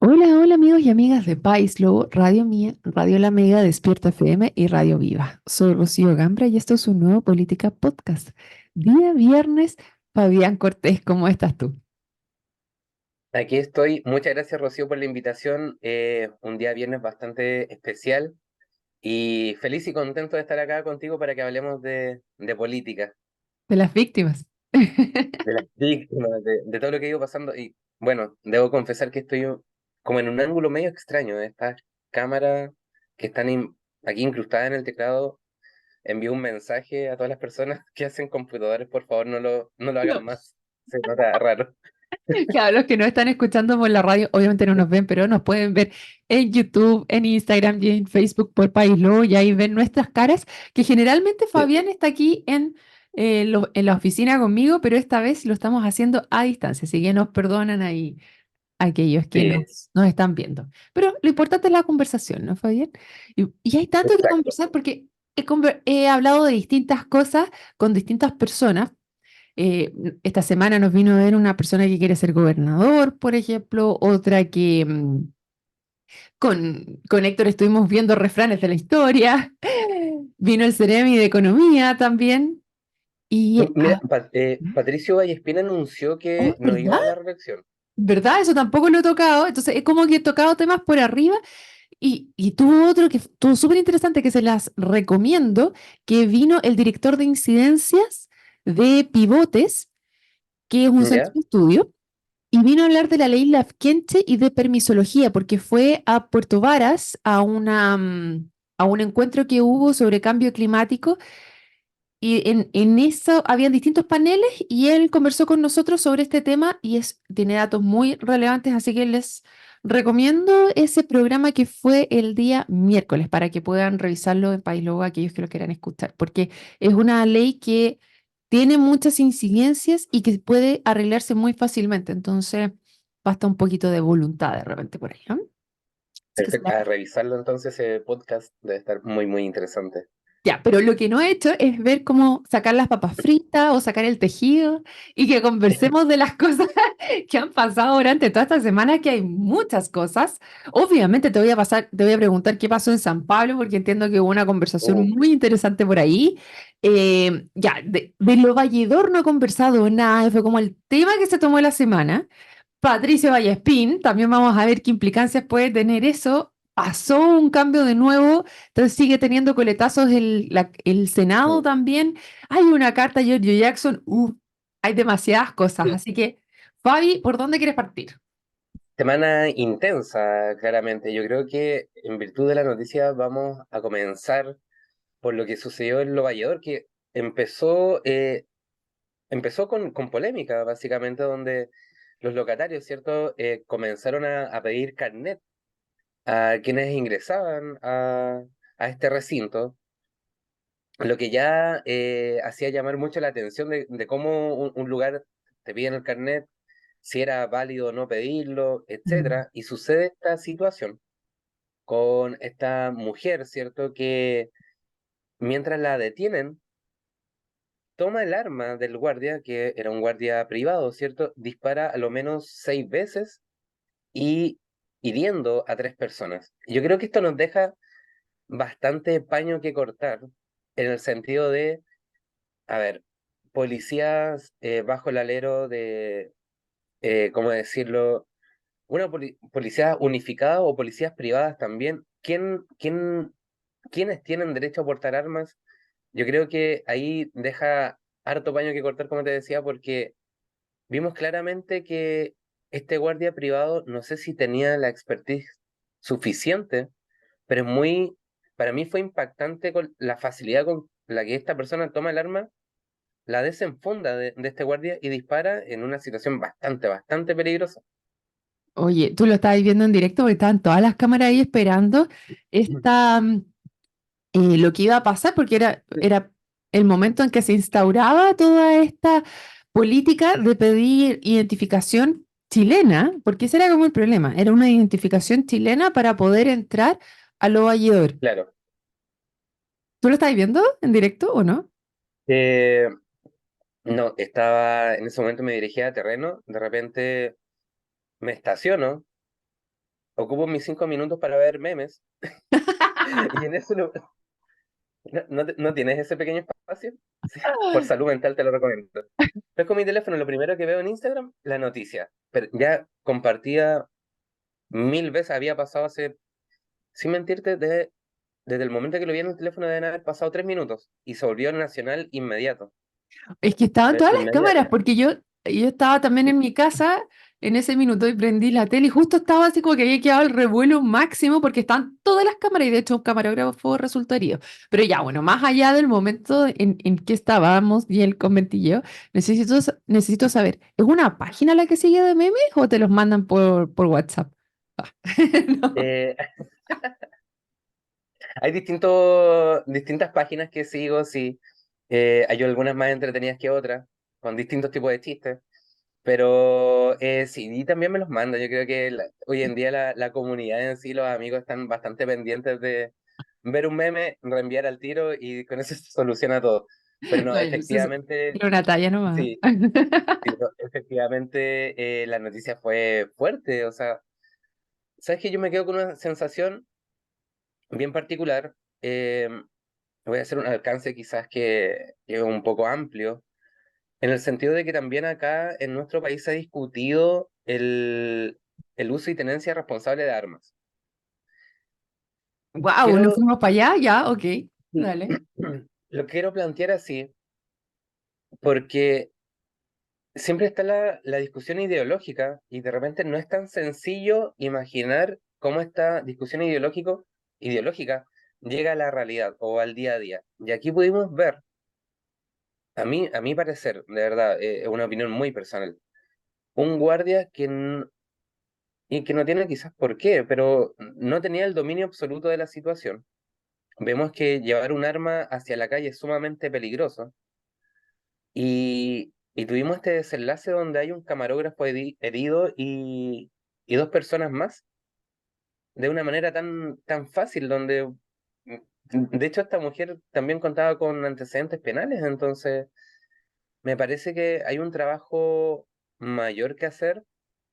Hola, hola amigos y amigas de País Lobo, Radio Mía, Radio La Mega, Despierta FM y Radio Viva. Soy Rocío Gambra y esto es un nuevo Política Podcast. Día viernes, Fabián Cortés, ¿cómo estás tú? Aquí estoy. Muchas gracias, Rocío, por la invitación. Un día viernes bastante especial y feliz y contento de estar acá contigo para que hablemos de política, De las víctimas. de las víctimas, de todo lo que ha ido pasando. Y bueno, debo confesar que estoy como en un ángulo medio extraño de estas cámaras que están aquí incrustadas en el teclado. Envío un mensaje a todas las personas que hacen computadores, por favor, no lo hagan No. más. Se nota raro. Claro, los que no están escuchando por la radio, obviamente no nos ven, pero nos pueden ver en YouTube, en Instagram y en Facebook por País Lobo y ahí ven nuestras caras, que generalmente Fabián está aquí en la oficina conmigo, pero esta vez lo estamos haciendo a distancia, así que nos perdonan ahí aquellos que Sí, nos están viendo. Pero lo importante es la conversación, ¿no, Fabián? Y hay tanto que exacto. conversar porque he hablado de distintas cosas con distintas personas. Esta semana nos vino a ver una persona que quiere ser gobernador, por ejemplo, otra que con Héctor estuvimos viendo refranes de la historia, vino el Ceremi de Economía también, y, Mira, Patricio Vallespín anunció oh, que no iba ¿verdad? a la reelección. ¿Verdad? Eso tampoco lo he tocado, entonces es como que he tocado temas por arriba. Y tuvo otro que estuvo súper interesante que se las recomiendo, que vino el director de incidencias de Pivotes, que es un centro ¿Ya? de estudio, y vino a hablar de la ley Lafkenche y de permisología, porque fue a Puerto Varas a un encuentro que hubo sobre cambio climático, y en eso habían distintos paneles y él conversó con nosotros sobre este tema y tiene datos muy relevantes, así que les recomiendo ese programa que fue el día miércoles para que puedan revisarlo en País Logo aquellos que lo quieran escuchar, porque es una ley que tiene muchas incidencias y que puede arreglarse muy fácilmente, entonces basta un poquito de voluntad de repente por ahí, ¿no? Así que se Perfecto. A revisarlo entonces, ese podcast debe estar muy, muy interesante. ya, pero lo que no he hecho es ver cómo sacar las papas fritas o sacar el tejido y que conversemos de las cosas que han pasado durante toda esta semana, que hay muchas cosas. Obviamente te voy a preguntar qué pasó en San Pablo, porque entiendo que hubo una conversación Uh, muy interesante por ahí. Ya, de lo Valledor no he conversado nada, fue como el tema que se tomó la semana. Patricio Vallespín, también vamos a ver qué implicancias puede tener eso. Pasó un cambio de nuevo, entonces sigue teniendo coletazos el Senado también. Hay una carta a Giorgio Jackson, hay demasiadas cosas. sí. Así que, Fabi, ¿por dónde quieres partir? Semana intensa, claramente. Yo creo que en virtud de la noticia vamos a comenzar por lo que sucedió en Lo Valledor, que empezó con polémica, básicamente, donde los locatarios, ¿cierto?, comenzaron a pedir carnet a quienes ingresaban a este recinto, lo que ya hacía llamar mucho la atención de cómo un lugar te piden el carnet, si era válido o no pedirlo, Mm. etcétera. Y sucede esta situación con esta mujer, ¿cierto? Que mientras la detienen, toma el arma del guardia, que era un guardia privado, ¿cierto? Dispara a lo menos 6 veces y hiriendo a 3 personas. Yo creo que esto nos deja bastante paño que cortar en el sentido de, a ver, policías bajo el alero de, ¿cómo decirlo? Una policía unificada o policías privadas también. ¿Quiénes tienen derecho a portar armas? Yo creo que ahí deja harto paño que cortar, como te decía, porque vimos claramente que este guardia privado, no sé si tenía la expertise suficiente, pero para mí fue impactante con la facilidad con la que esta persona toma el arma, la desenfunda de este guardia y dispara en una situación bastante, bastante peligrosa. Oye, tú lo estabas viendo en directo porque estaban todas las cámaras ahí esperando lo que iba a pasar, porque era el momento en que se instauraba toda esta política de pedir identificación chilena, porque ese era como el problema, era una identificación chilena para poder entrar a lo valledor. Claro. ¿Tú lo estás viendo en directo o no? Eh, no, en ese momento me dirigía a terreno, de repente me estaciono ocupo mis 5 minutos para ver memes y en eso no tienes ese pequeño espacio. Sí, por salud mental te lo recomiendo. Pero con mi teléfono, lo primero que veo en Instagram, la noticia. Pero ya compartía 1000 veces, había pasado hace, sin mentirte, desde el momento que lo vi en el teléfono deben haber pasado 3 minutos y se volvió nacional inmediato. Es que estaban todas las cámaras, Inmediato. porque yo estaba también en mi casa en ese minuto y prendí la tele y justo estaba así como que había quedado el revuelo máximo porque estaban todas las cámaras y de hecho un camarógrafo resultó herido. Pero ya, bueno, más allá del momento en que estábamos y el conventillo, necesito saber, ¿es una página la que sigue de memes o te los mandan por WhatsApp? Ah, no. Eh, hay distintas páginas que sigo, sí. Hay algunas más entretenidas que otras, con distintos tipos de chistes. Pero sí, y también me los manda. Yo creo que hoy en día la comunidad en sí, los amigos están bastante pendientes de ver un meme, reenviar al tiro y con eso se soluciona todo. Pero no, No, eso efectivamente, era una talla nomás. sí, sí, no, efectivamente la noticia fue fuerte. O sea, ¿sabes que yo me quedo con una sensación bien particular? Voy a hacer un alcance quizás que es un poco amplio. En el sentido de que también acá en nuestro país se ha discutido el uso y tenencia responsable de armas. Wow, nos Quiero, fuimos para allá, ya, ok, sí, dale. lo quiero plantear así, porque siempre está la discusión ideológica y de repente no es tan sencillo imaginar cómo esta discusión ideológica llega a la realidad o al día a día. Y aquí pudimos ver, a mi parecer, de verdad, es una opinión muy personal, un guardia y que no tiene quizás por qué, pero no tenía el dominio absoluto de la situación. Vemos que llevar un arma hacia la calle es sumamente peligroso y tuvimos este desenlace donde hay un camarógrafo herido y dos personas más de una manera tan fácil, donde de hecho esta mujer también contaba con antecedentes penales, entonces me parece que hay un trabajo mayor que hacer.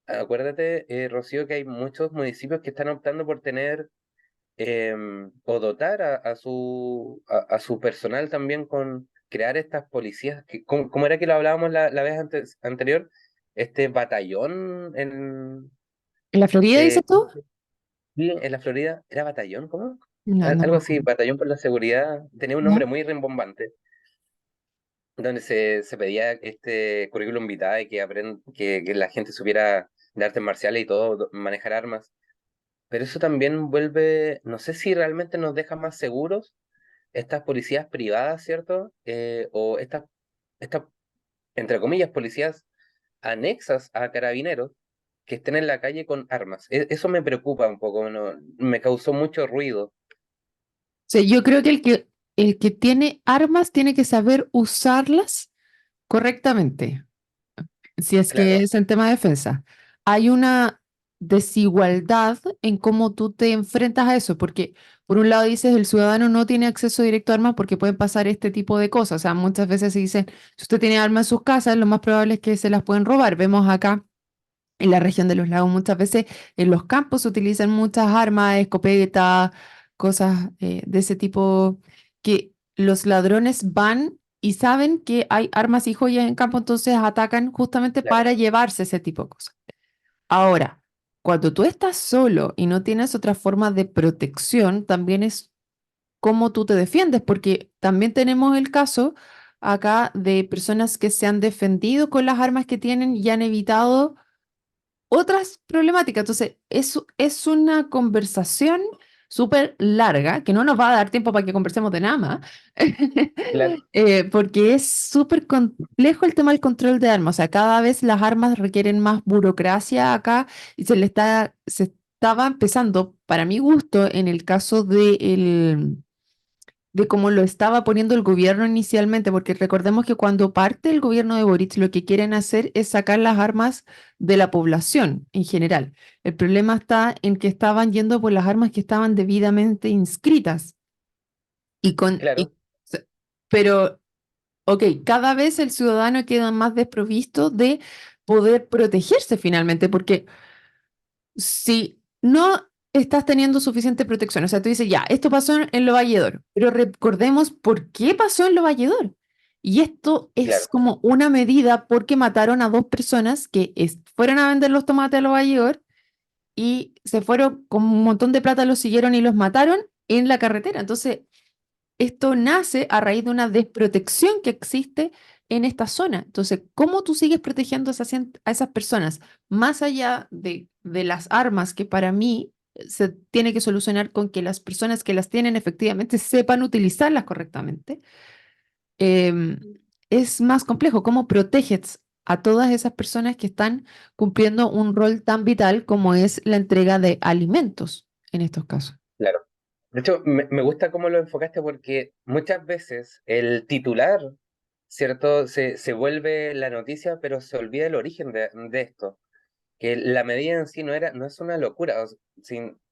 Acuérdate, Rocío, que hay muchos municipios que están optando por tener o dotar a su personal también con crear estas policías, ¿cómo era que lo hablábamos la vez anterior? Este batallón ¿En la Florida eh, dices tú? sí, en la Florida, ¿era batallón? ¿Cómo? No, no me Algo así, acuerdo. batallón por la seguridad, tenía un ¿Ya? nombre muy rimbombante, donde se pedía este currículum vitae, que la gente supiera de artes marciales y todo, manejar armas. Pero eso también vuelve, no sé si realmente nos deja más seguros estas policías privadas, ¿cierto? O estas, entre comillas, policías anexas a carabineros que estén en la calle con armas. Eso me preocupa un poco, ¿no? Me causó mucho ruido. Sí, yo creo que el que tiene armas tiene que saber usarlas correctamente, si es que Claro, es el tema de defensa. Hay una desigualdad en cómo tú te enfrentas a eso, porque por un lado dices el ciudadano no tiene acceso directo a armas porque pueden pasar este tipo de cosas. O sea, muchas veces se dicen, si usted tiene armas en sus casas, lo más probable es que se las pueden robar. Vemos acá en la región de los lagos muchas veces en los campos se utilizan muchas armas, escopetas, cosas de ese tipo, que los ladrones van y saben que hay armas y joyas en campo, entonces atacan justamente claro, para llevarse ese tipo de cosas. Ahora, cuando tú estás solo y no tienes otra forma de protección, también es cómo tú te defiendes, porque también tenemos el caso acá de personas que se han defendido con las armas que tienen y han evitado otras problemáticas. Entonces, es una conversación súper larga, que no nos va a dar tiempo para que conversemos de nada más, claro, porque es súper complejo el tema del control de armas. O sea, cada vez las armas requieren más burocracia acá y se estaba empezando, para mi gusto, en el caso de cómo lo estaba poniendo el gobierno inicialmente, porque recordemos que cuando parte el gobierno de Boric, lo que quieren hacer es sacar las armas de la población en general. El problema está en que estaban yendo por las armas que estaban debidamente inscritas. Y con, claro, pero, ok, cada vez el ciudadano queda más desprovisto de poder protegerse finalmente, porque si no estás teniendo suficiente protección. O sea, tú dices, ya, esto pasó en Lo Valledor, pero recordemos por qué pasó en Lo Valledor. Y esto es Claro, como una medida porque mataron a dos personas que fueron a vender los tomates a Lo Valledor y se fueron con un montón de plata, los siguieron y los mataron en la carretera. Entonces, esto nace a raíz de una desprotección que existe en esta zona. Entonces, ¿cómo tú sigues protegiendo a esas personas? Más allá de las armas, que para mí se tiene que solucionar con que las personas que las tienen efectivamente sepan utilizarlas correctamente, em, es más complejo. ¿Cómo proteges a todas esas personas que están cumpliendo un rol tan vital como es la entrega de alimentos en estos casos? claro. De hecho, me gusta cómo lo enfocaste porque muchas veces el titular, ¿cierto? Se vuelve la noticia, pero se olvida el origen de esto. Que la medida en sí no es una locura. O sea,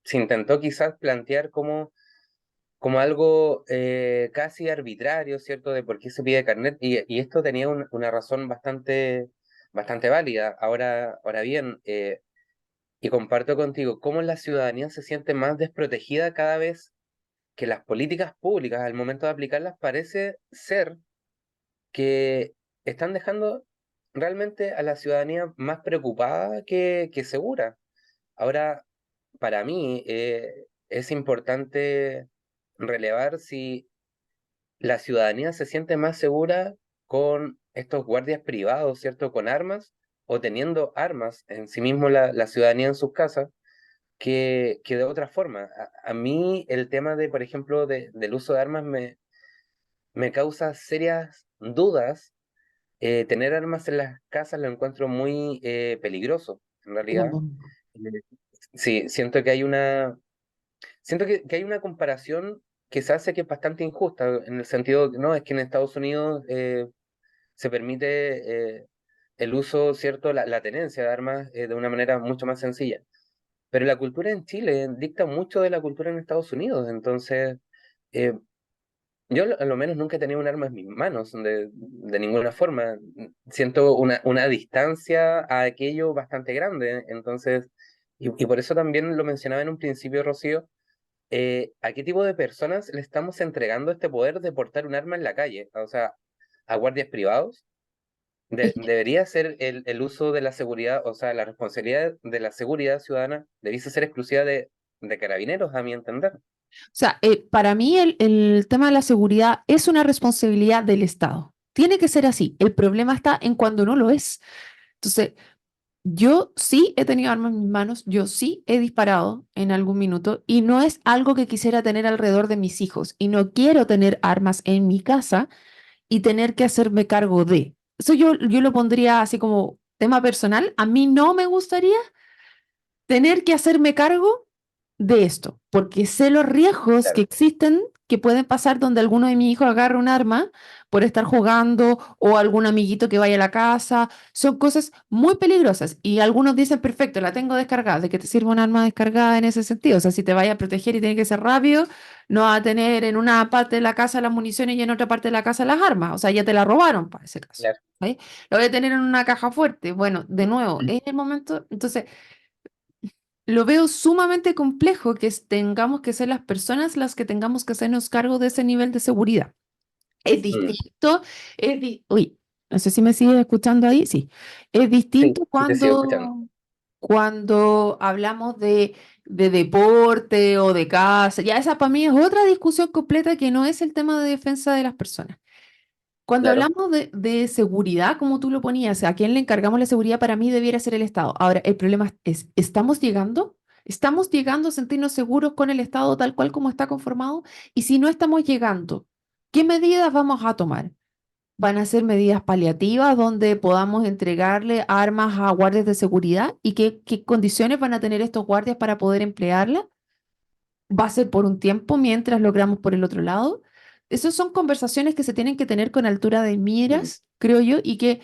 se intentó quizás plantear como algo casi arbitrario, ¿cierto? De por qué se pide carnet. Y esto tenía una razón bastante válida. Ahora bien, y comparto contigo, cómo la ciudadanía se siente más desprotegida cada vez que las políticas públicas al momento de aplicarlas parece ser que están dejando realmente a la ciudadanía más preocupada que segura. Ahora, para mí es importante relevar si la ciudadanía se siente más segura con estos guardias privados, ¿cierto? Con armas o teniendo armas en sí mismo la ciudadanía en sus casas que de otra forma. A mí el tema de, por ejemplo, del uso de armas me causa serias dudas. Tener armas en las casas lo encuentro muy peligroso, en realidad. Claro. Eh, Sí, siento que hay una comparación que se hace que es bastante injusta, en el sentido, no, es que en Estados Unidos se permite el uso, ¿cierto? La tenencia de armas de una manera mucho más sencilla. Pero la cultura en Chile dicta mucho de la cultura en Estados Unidos, entonces eh, yo a lo menos nunca he tenido un arma en mis manos, de ninguna forma. Siento una distancia a aquello bastante grande, entonces, y por eso también lo mencionaba en un principio, Rocío, ¿a qué tipo de personas le estamos entregando este poder de portar un arma en la calle? O sea, ¿a guardias privados? Debería ser el uso de la seguridad, o sea, la responsabilidad de la seguridad ciudadana debiese ser exclusiva de carabineros, a mi entender. O sea, para mí el tema de la seguridad es una responsabilidad del Estado. Tiene que ser así. El problema está en cuando no lo es. Entonces, yo sí he tenido armas en mis manos, yo sí he disparado en algún minuto y no es algo que quisiera tener alrededor de mis hijos y no quiero tener armas en mi casa y tener que hacerme cargo de. Eso yo lo pondría así como tema personal. A mí no me gustaría tener que hacerme cargo de esto, porque sé los riesgos que Claro, existen, que pueden pasar donde alguno de mis hijos agarra un arma por estar jugando o algún amiguito que vaya a la casa. Son cosas muy peligrosas y algunos dicen, perfecto, la tengo descargada, de que te sirva un arma descargada en ese sentido. O sea, si te vaya a proteger y tiene que ser rápido, no va a tener en una parte de la casa las municiones y en otra parte de la casa las armas. O sea, ya te la robaron para ese caso. claro. ¿Sí? Lo voy a tener en una caja fuerte. Bueno, de nuevo, en el momento, entonces lo veo sumamente complejo que tengamos que ser las personas las que tengamos que hacernos cargo de ese nivel de seguridad. Es Mm, distinto, uy, no sé si me sigues escuchando ahí, sí. Es sí, distinto sí te sigo escuchando. cuando hablamos de deporte o de casa. Ya esa para mí es otra discusión completa que no es el tema de defensa de las personas. Cuando Claro, hablamos de seguridad, como tú lo ponías, ¿a quién le encargamos la seguridad? Para mí debiera ser el Estado. Ahora, el problema es, ¿estamos llegando? ¿Estamos llegando a sentirnos seguros con el Estado tal cual como está conformado? Y si no estamos llegando, ¿qué medidas vamos a tomar? ¿Van a ser medidas paliativas donde podamos entregarle armas a guardias de seguridad? ¿Y qué condiciones van a tener estos guardias para poder emplearlas? ¿Va a ser por un tiempo mientras logramos por el otro lado? Esas son conversaciones que se tienen que tener con altura de mm, miras, creo yo, y que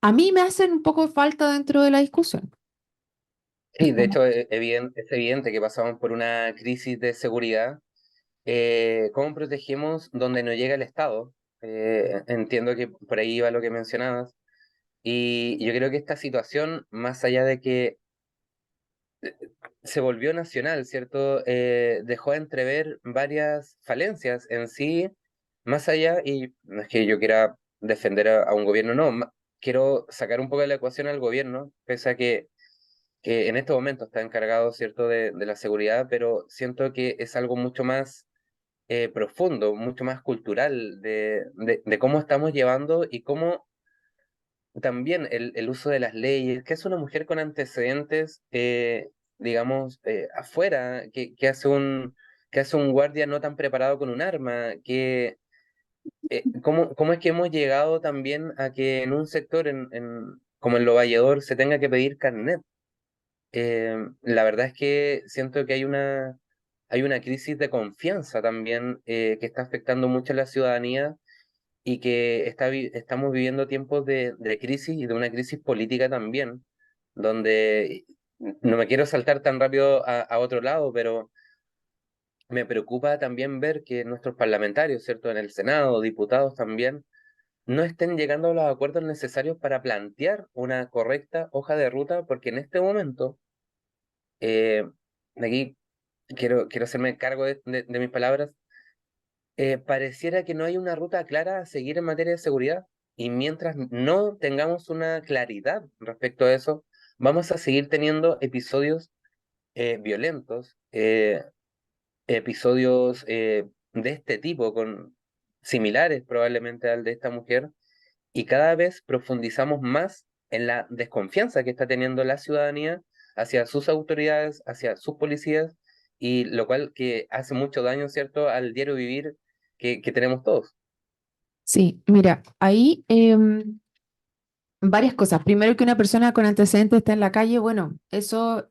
a mí me hacen un poco de falta dentro de la discusión. Es sí, de como, hecho es evidente que pasamos por una crisis de seguridad. ¿Cómo protegemos donde no llega el Estado? Entiendo que por ahí iba lo que mencionabas. Y yo creo que esta situación, más allá de que se volvió nacional, ¿cierto? Dejó de entrever varias falencias en sí, más allá, y no es que yo quiera defender a un gobierno, no, quiero sacar un poco de la ecuación al gobierno, pese a que en este momento está encargado, ¿cierto?, de la seguridad, pero siento que es algo mucho más profundo, mucho más cultural de cómo estamos llevando y cómo también el uso de las leyes, que es una mujer con antecedentes, digamos, afuera, que hace un guardia no tan preparado con un arma, cómo es que hemos llegado también a que en un sector como en Lo Valledor se tenga que pedir carnet. La verdad es que siento que hay una crisis de confianza también que está afectando mucho a la ciudadanía y que estamos viviendo tiempos de crisis y de una crisis política también, donde no me quiero saltar tan rápido a otro lado, pero me preocupa también ver que nuestros parlamentarios, ¿cierto? En el Senado, diputados también, no estén llegando a los acuerdos necesarios para plantear una correcta hoja de ruta, porque en este momento, eh, aquí quiero hacerme cargo de mis palabras, pareciera que no hay una ruta clara a seguir en materia de seguridad y mientras no tengamos una claridad respecto a eso, vamos a seguir teniendo episodios violentos, episodios de este tipo, similares probablemente al de esta mujer, y cada vez profundizamos más en la desconfianza que está teniendo la ciudadanía hacia sus autoridades, hacia sus policías, y lo cual que hace mucho daño, ¿cierto?, al diario vivir que tenemos todos. Sí, mira, ahí varias cosas. Primero, que una persona con antecedentes está en la calle, bueno, eso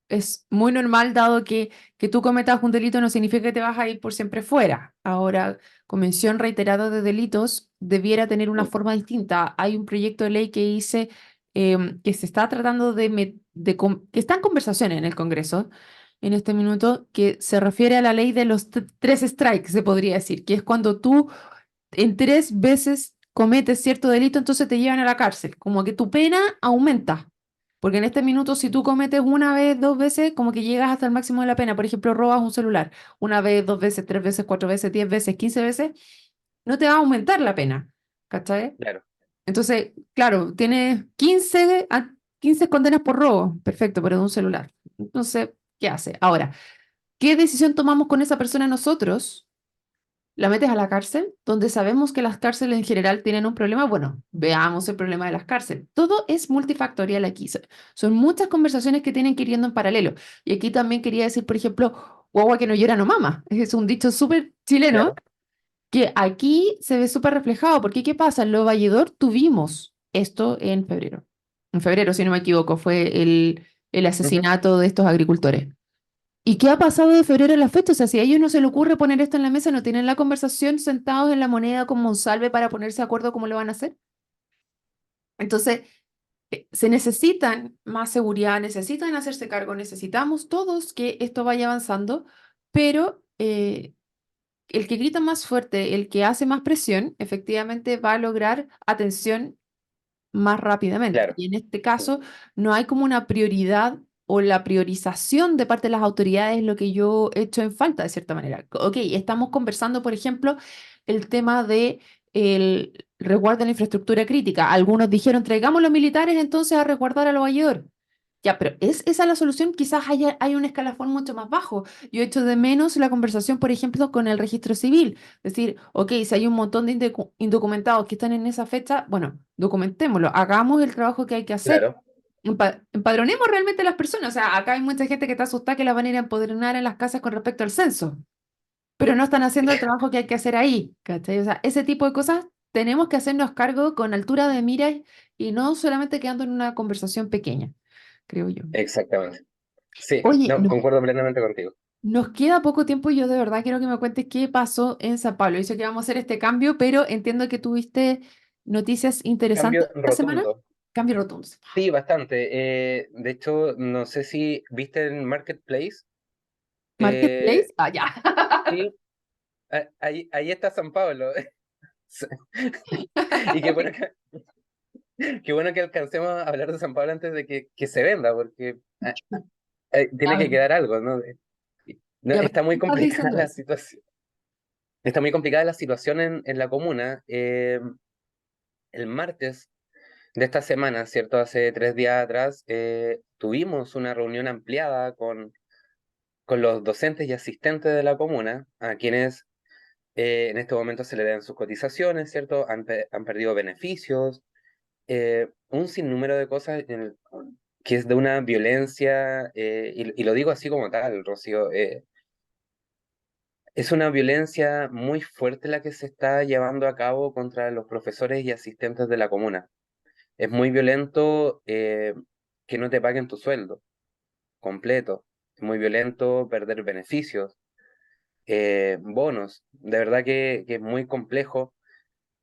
es muy normal, dado que tú cometas un delito no significa que te vas a ir por siempre fuera. Ahora, comisión reiterada de delitos debiera tener una Mm. forma distinta. Hay un proyecto de ley que hice que se está tratando que está en conversación en el Congreso en este minuto, que se refiere a la ley de los tres strikes, se podría decir, que es cuando tú en tres veces cometes cierto delito, entonces te llevan a la cárcel, como que tu pena aumenta. Porque en este minuto, si tú cometes una vez, dos veces, como que llegas hasta el máximo de la pena. Por ejemplo, robas un celular una vez, dos veces, tres veces, cuatro veces, 10 veces, 15 veces, no te va a aumentar la pena. ¿Cachai? Claro, Entonces, claro, tienes 15 condenas por robo. Perfecto, pero de un celular. Entonces, ¿qué hace? Ahora, ¿qué decisión tomamos con esa persona nosotros? ¿La metes a la cárcel? Donde sabemos que las cárceles en general tienen un problema. Bueno, veamos el problema de las cárceles. Todo es multifactorial aquí. Son muchas conversaciones que tienen que ir yendo en paralelo. Y aquí también quería decir, por ejemplo, guagua que no llora no mama. Es un dicho súper chileno claro. que aquí se ve súper reflejado. Porque, ¿qué pasa? En Lo Valledor tuvimos esto en febrero. En febrero, si no me equivoco, fue el Ujú. asesinato de estos agricultores. ¿Y qué ha pasado de febrero a la fecha? O sea, si a ellos no se le ocurre poner esto en la mesa, no tienen la conversación sentados en la moneda con Monsalve para ponerse de acuerdo cómo lo van a hacer. Entonces, se necesitan más seguridad, necesitan hacerse cargo, necesitamos todos que esto vaya avanzando, pero el que grita más fuerte, el que hace más presión, efectivamente va a lograr atención más rápidamente. Claro, Y en este caso no hay como una prioridad o la priorización de parte de las autoridades, lo que yo he hecho en falta de cierta manera. Ok, estamos conversando, por ejemplo, el tema de el resguardo de la infraestructura crítica. Algunos dijeron, traigamos los militares entonces a resguardar a los valledor. Ya, pero ¿es esa la solución? Quizás hay un escalafón mucho más bajo. Yo echo de menos la conversación, por ejemplo, con el registro civil. Decir, ok, si hay un montón de indocumentados que están en esa fecha, bueno, documentémoslo, hagamos el trabajo que hay que hacer. claro, Empadronemos realmente a las personas. O sea, acá hay mucha gente que está asustada que la van a ir a empadronar en las casas con respecto al censo, pero no están haciendo el trabajo que hay que hacer ahí. ¿Cachai? O sea, ese tipo de cosas tenemos que hacernos cargo con altura de miras y no solamente quedando en una conversación pequeña, creo yo. exactamente. Sí, Oye, no, concuerdo plenamente contigo. nos queda poco tiempo y yo de verdad quiero que me cuentes qué pasó en San Pablo. Dice que vamos a hacer este cambio, pero entiendo que tuviste noticias interesantes Cambio esta semana. rotundo. Cambio rotundo. Sí, bastante. De hecho, no sé si viste el Marketplace. Marketplace, Eh, ah, ya. sí, ahí está San Pablo. Sí. Y qué bueno que alcancemos a hablar de San Pablo antes de que se venda, porque tiene A que ver, quedar algo, ¿no? No, ya, pero está muy ¿qué estás complicada diciendo la eso? situación. Está muy complicada la situación en la comuna. El martes de esta semana, ¿cierto? Hace 3 días atrás, tuvimos una reunión ampliada con los docentes y asistentes de la comuna, a quienes en este momento se le dan sus cotizaciones, ¿cierto? Han perdido beneficios, un sinnúmero de cosas que es de una violencia, y lo digo así como tal, Rocío, es una violencia muy fuerte la que se está llevando a cabo contra los profesores y asistentes de la comuna. Es muy violento que no te paguen tu sueldo completo. Es muy violento perder beneficios, bonos. De verdad que es muy complejo.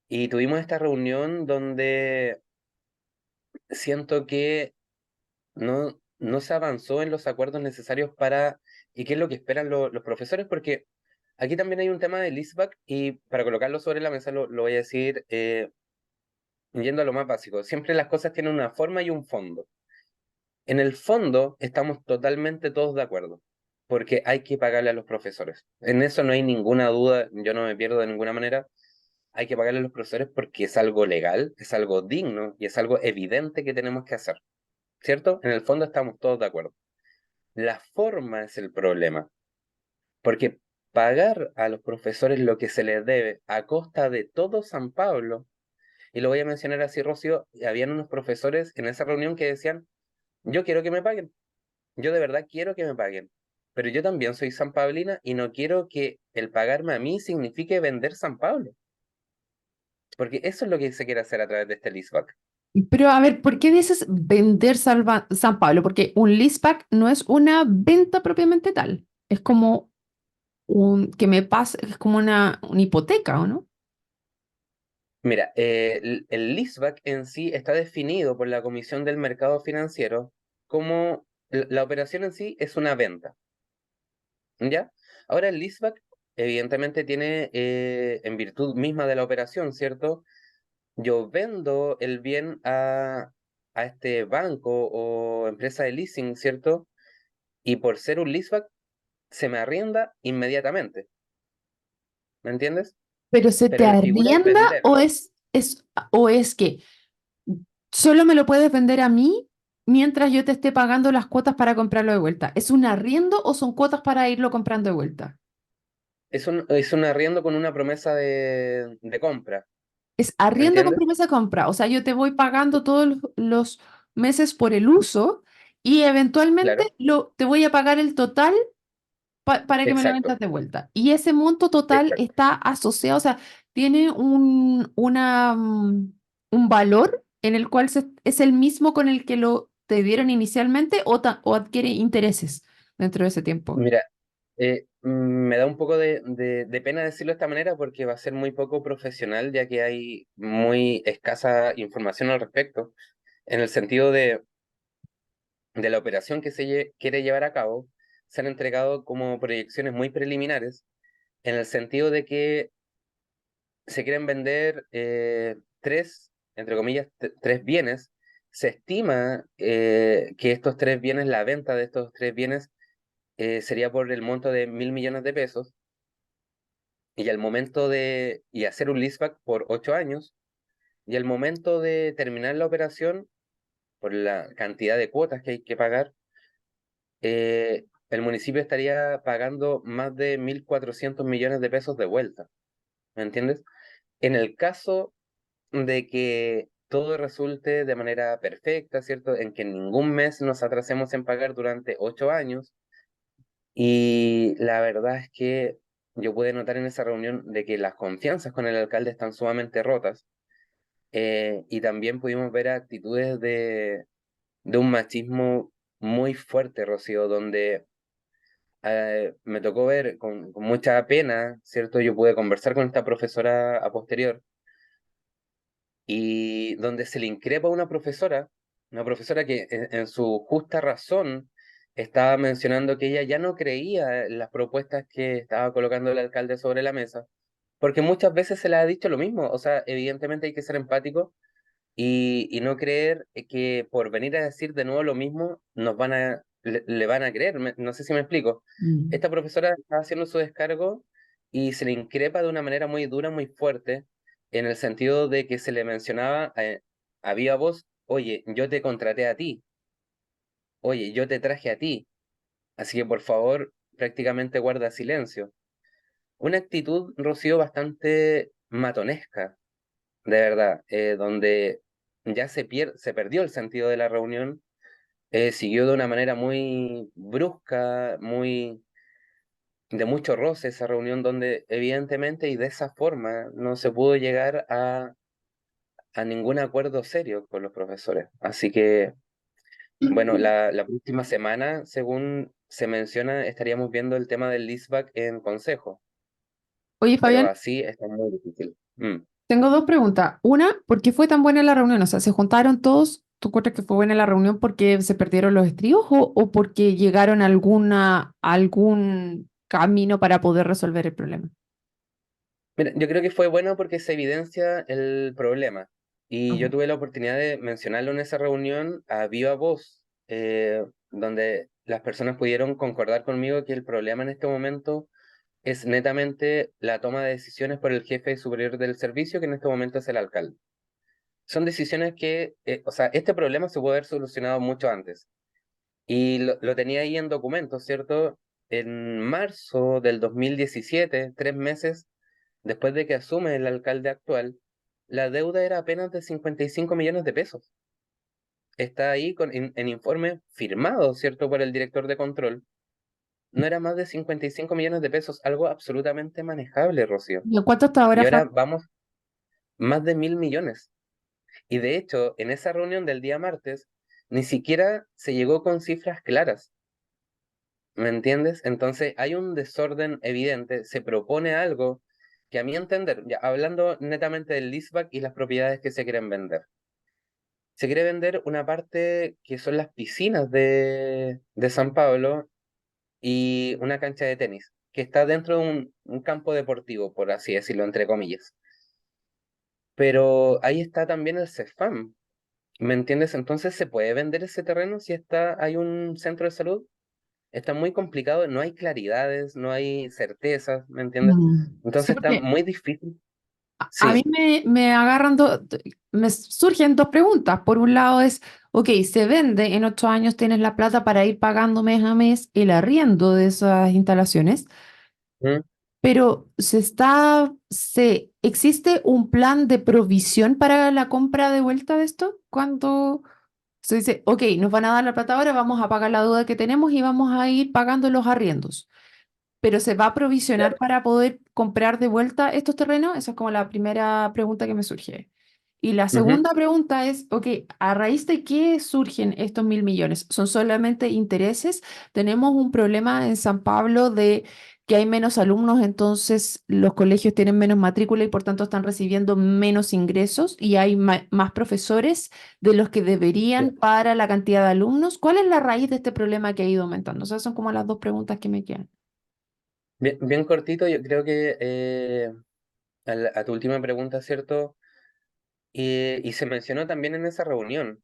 Y tuvimos esta reunión donde siento que no se avanzó en los acuerdos necesarios para, y qué es lo que esperan los profesores, porque aquí también hay un tema de leaseback y para colocarlo sobre la mesa lo voy a decir yendo a lo más básico. Siempre las cosas tienen una forma y un fondo. En el fondo estamos totalmente todos de acuerdo, porque hay que pagarle a los profesores. En eso no hay ninguna duda, yo no me pierdo de ninguna manera. Hay que pagarle a los profesores porque es algo legal, es algo digno y es algo evidente que tenemos que hacer, ¿cierto? En el fondo estamos todos de acuerdo. La forma es el problema, porque pagar a los profesores lo que se les debe a costa de todo San Pablo, y lo voy a mencionar así, Rocío, habían unos profesores en esa reunión que decían, yo quiero que me paguen. Yo de verdad quiero que me paguen, pero yo también soy sanpablina y no quiero que el pagarme a mí signifique vender San Pablo, porque eso es lo que se quiere hacer a través de este leaseback. Pero a ver, ¿por qué dices vender San Pablo? Porque un leaseback no es una venta propiamente tal. Es como un que me pasa, es como una hipoteca, ¿o no? Mira, el leaseback en sí está definido por la Comisión del Mercado Financiero como la operación en sí es una venta, ¿ya? Ahora el leaseback evidentemente tiene, en virtud misma de la operación, ¿cierto? Yo vendo el bien a este banco o empresa de leasing, ¿cierto? Y por ser un leaseback, se me arrienda inmediatamente, ¿me entiendes? Pero ¿se te Pero la figura es arrienda venderlo. o es que solo me lo puedes vender a mí mientras yo te esté pagando las cuotas para comprarlo de vuelta? ¿Es un arriendo o son cuotas para irlo comprando de vuelta? Es un arriendo con una promesa de compra, Es ¿me arriendo con entiendes? promesa de compra. O sea, yo te voy pagando todos los meses por el uso y eventualmente Claro, te voy a pagar el total para que me lo vendas exacto, de vuelta. Y ese monto total exacto. está asociado, o sea, tiene un valor en el cual es el mismo con el que lo te dieron inicialmente o adquiere intereses dentro de ese tiempo. Mira, me da un poco de pena decirlo de esta manera porque va a ser muy poco profesional ya que hay muy escasa información al respecto, en el sentido de la operación que quiere llevar a cabo. Se han entregado como proyecciones muy preliminares, en el sentido de que se quieren vender tres, entre comillas, tres bienes. Se estima que estos tres bienes, la venta de estos tres bienes, sería por el monto de 1.000 millones de pesos. Y al momento y hacer un leaseback por 8 años, y al momento de terminar la operación, por la cantidad de cuotas que hay que pagar, el municipio estaría pagando más de 1.400 millones de pesos de vuelta, ¿me entiendes? En el caso de que todo resulte de manera perfecta, ¿cierto? En que en ningún mes nos atrasemos en pagar durante 8 años. Y la verdad es que yo pude notar en esa reunión de que las confianzas con el alcalde están sumamente rotas. Y también pudimos ver actitudes de un machismo muy fuerte, Rocío, donde me tocó ver con mucha pena, ¿cierto? Yo pude conversar con esta profesora a posterior y donde se le increpa a una profesora que en su justa razón estaba mencionando que ella ya no creía en las propuestas que estaba colocando el alcalde sobre la mesa, porque muchas veces se le ha dicho lo mismo, o sea, evidentemente hay que ser empático y no creer que por venir a decir de nuevo lo mismo le van a creer, no sé si me explico. Mm. Esta profesora está haciendo su descargo y se le increpa de una manera muy dura, muy fuerte, en el sentido de que se le mencionaba a viva voz, oye, yo te contraté a ti, oye, yo te traje a ti, así que por favor, prácticamente guarda silencio. Una actitud, Rocío, bastante matonesca, de verdad, donde ya se perdió el sentido de la reunión, siguió de una manera muy brusca, muy de mucho roce esa reunión donde evidentemente y de esa forma no se pudo llegar a ningún acuerdo serio con los profesores. Así que, bueno, la próxima semana, según se menciona, estaríamos viendo el tema del leaseback en consejo, Oye, pero Fabián, así está muy difícil. tengo dos preguntas. Una, ¿por qué fue tan buena la reunión? O sea, ¿se juntaron todos? ¿Tú crees que fue buena la reunión porque se perdieron los estribos o porque llegaron a algún camino para poder resolver el problema? Mira, yo creo que fue bueno porque se evidencia el problema. Y yo Ujú. tuve la oportunidad de mencionarlo en esa reunión a viva voz, donde las personas pudieron concordar conmigo que el problema en este momento es netamente la toma de decisiones por el jefe superior del servicio, que en este momento es el alcalde. Son decisiones que, o sea, este problema se puede haber solucionado mucho antes. Y lo tenía ahí en documentos, ¿cierto? En marzo del 2017, 3 meses después de que asume el alcalde actual, la deuda era apenas de 55 millones de pesos. Está ahí en informe firmado, ¿cierto?, por el director de control. No era más de 55 millones de pesos, algo absolutamente manejable, Rocío. ¿Y en cuánto hasta Y ahora, ahora Fabián? vamos más de 1.000 millones. Y de hecho, en esa reunión del día martes, ni siquiera se llegó con cifras claras. ¿Me entiendes? Entonces hay un desorden evidente, se propone algo que a mi entender, ya hablando netamente del leaseback y las propiedades que se quieren vender, se quiere vender una parte que son las piscinas de San Pablo y una cancha de tenis, que está dentro de un campo deportivo, por así decirlo, entre comillas. Pero ahí está también el CEFAM, ¿me entiendes? Entonces se puede vender ese terreno si hay un centro de salud. Está muy complicado, no hay claridades, no hay certezas, ¿me entiendes? Sí, Entonces está porque muy difícil. a mí Sí. me agarran, me surgen dos preguntas. Por un lado es, ok, se vende, en 8 años tienes la plata para ir pagando mes a mes el arriendo de esas instalaciones. ¿Mm? Pero ¿existe un plan de provisión para la compra de vuelta de esto? Cuando se dice, ok, nos van a dar la plata ahora, vamos a pagar la deuda que tenemos y vamos a ir pagando los arriendos. Pero ¿se va a provisionar Claro. para poder comprar de vuelta estos terrenos? Esa es como la primera pregunta que me surge. Y la Ujú. segunda pregunta es, ok, ¿a raíz de qué surgen estos 1.000 millones? ¿Son solamente intereses? ¿Tenemos un problema en San Pablo de que hay menos alumnos, entonces los colegios tienen menos matrícula y por tanto están recibiendo menos ingresos y hay más profesores de los que Sí. deberían para la cantidad de alumnos? ¿Cuál es la raíz de este problema que ha ido aumentando? Esas son como las dos preguntas que me quedan. Bien, bien cortito, yo creo que a tu última pregunta, ¿cierto? Y se mencionó también en esa reunión.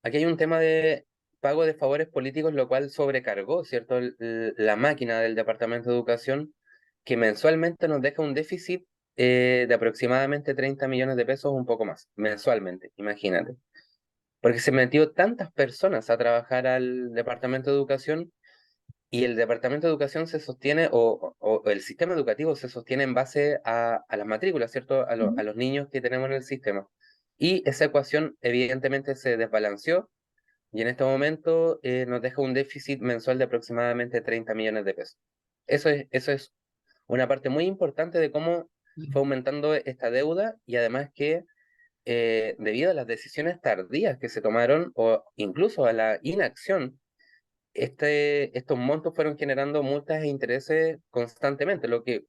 Aquí hay un tema de pago de favores políticos, lo cual sobrecargó, ¿cierto? La máquina del Departamento de Educación, que mensualmente nos deja un déficit de aproximadamente 30 millones de pesos, un poco más, mensualmente, imagínate. Porque se metió tantas personas a trabajar al Departamento de Educación y el Departamento de Educación se sostiene, o el sistema educativo se sostiene en base a las matrículas, ¿cierto? A los niños que tenemos en el sistema. Y esa ecuación evidentemente se desbalanceó y en este momento nos deja un déficit mensual de aproximadamente 30 millones de pesos. Eso es una parte muy importante de cómo fue aumentando esta deuda y además que debido a las decisiones tardías que se tomaron o incluso a la inacción, estos montos fueron generando multas e intereses constantemente, lo que,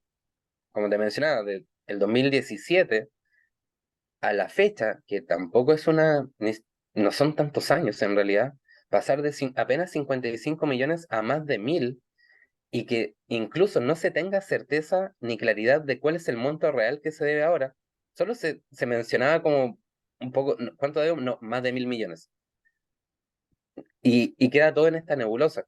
como te mencionaba, del 2017 a la fecha, que tampoco es no son tantos años en realidad, pasar de apenas 55 millones a más de 1.000 y que incluso no se tenga certeza ni claridad de cuál es el monto real que se debe ahora. Solo se mencionaba como un poco, ¿cuánto debo? No, más de 1.000 millones. y queda todo en esta nebulosa.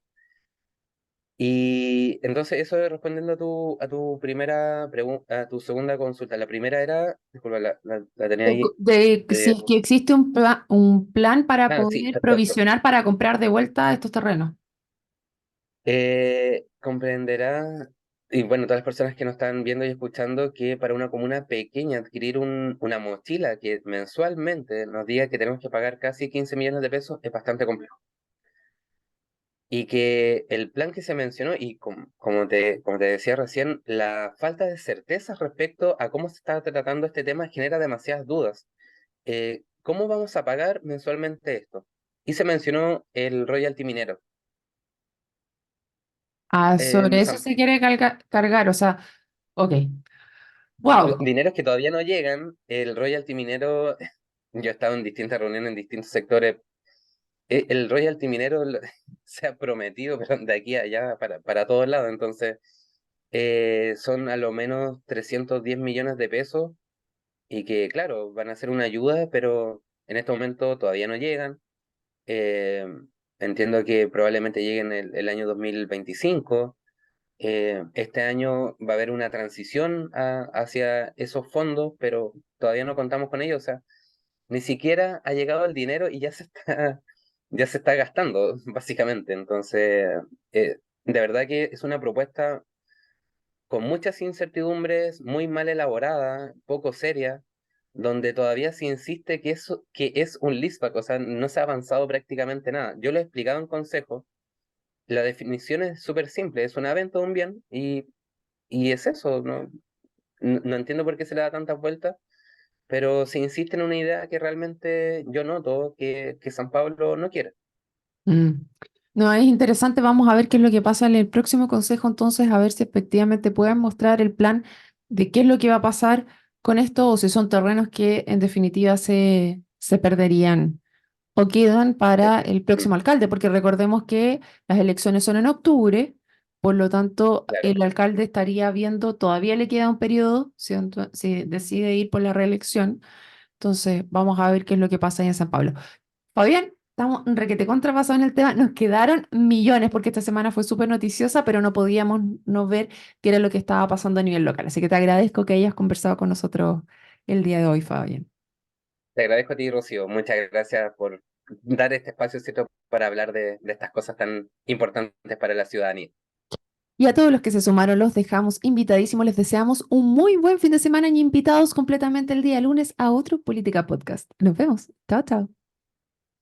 Y entonces eso respondiendo a tu primera pregunta, a tu segunda consulta. La primera era, disculpa, la tenía ahí. De si eh, es que existe un plan para sí, poder perfecto. provisionar para comprar de vuelta estos terrenos. Comprenderá, y bueno, todas las personas que nos están viendo y escuchando, que para una comuna pequeña adquirir una mochila que mensualmente nos diga que tenemos que pagar casi 15 millones de pesos es bastante complejo. Y que el plan que se mencionó, y como te decía recién, la falta de certeza respecto a cómo se está tratando este tema genera demasiadas dudas. ¿Cómo vamos a pagar mensualmente esto? Y se mencionó el royalty minero. Ah, sobre En eso San se quiere cargar, o sea, ok. Wow. Dineros que todavía no llegan, el royalty minero, yo he estado en distintas reuniones en distintos sectores, el royalty minero se ha prometido, pero de aquí a allá para todos lados, entonces son a lo menos 310 millones de pesos y que claro, van a ser una ayuda, pero en este momento todavía no llegan. Eh, Entiendo que probablemente lleguen el año 2025. Este año va a haber una transición hacia esos fondos, pero todavía no contamos con ellos. O sea, ni siquiera ha llegado el dinero y ya se está, ya se está gastando, básicamente. Entonces, de verdad que es una propuesta con muchas incertidumbres, muy mal elaborada, poco seria, donde todavía se insiste que es un leaseback, o sea, no se ha avanzado prácticamente nada. Yo lo he explicado en consejo. La definición es súper simple, es una venta de un bien y es eso, ¿no? No entiendo por qué se le da tantas vueltas, pero se insiste en una idea que realmente yo noto que San Pablo no quiere. Mm. No, es interesante. Vamos a ver qué es lo que pasa en el próximo consejo, entonces, a ver si efectivamente pueden mostrar el plan de qué es lo que va a pasar con esto o si son terrenos que en definitiva se perderían o quedan para el Mm, próximo alcalde, porque recordemos que las elecciones son en octubre, por lo tanto, claro, el alcalde estaría viendo, todavía le queda un periodo, si decide ir por la reelección, entonces vamos a ver qué es lo que pasa ahí en San Pablo. Fabián, estamos requete contrapasados en el tema. Nos quedaron millones porque esta semana fue súper noticiosa, pero no podíamos no ver qué era lo que estaba pasando a nivel local. Así que te agradezco que hayas conversado con nosotros el día de hoy, Fabián. te agradezco a ti, Rocío. Muchas gracias por dar este espacio, ¿cierto?, para hablar de estas cosas tan importantes para la ciudadanía. Y a todos los que se sumaron, los dejamos invitadísimos. Les deseamos un muy buen fin de semana y invitados completamente el día lunes a otro Política Podcast. Nos vemos. Chao, chao.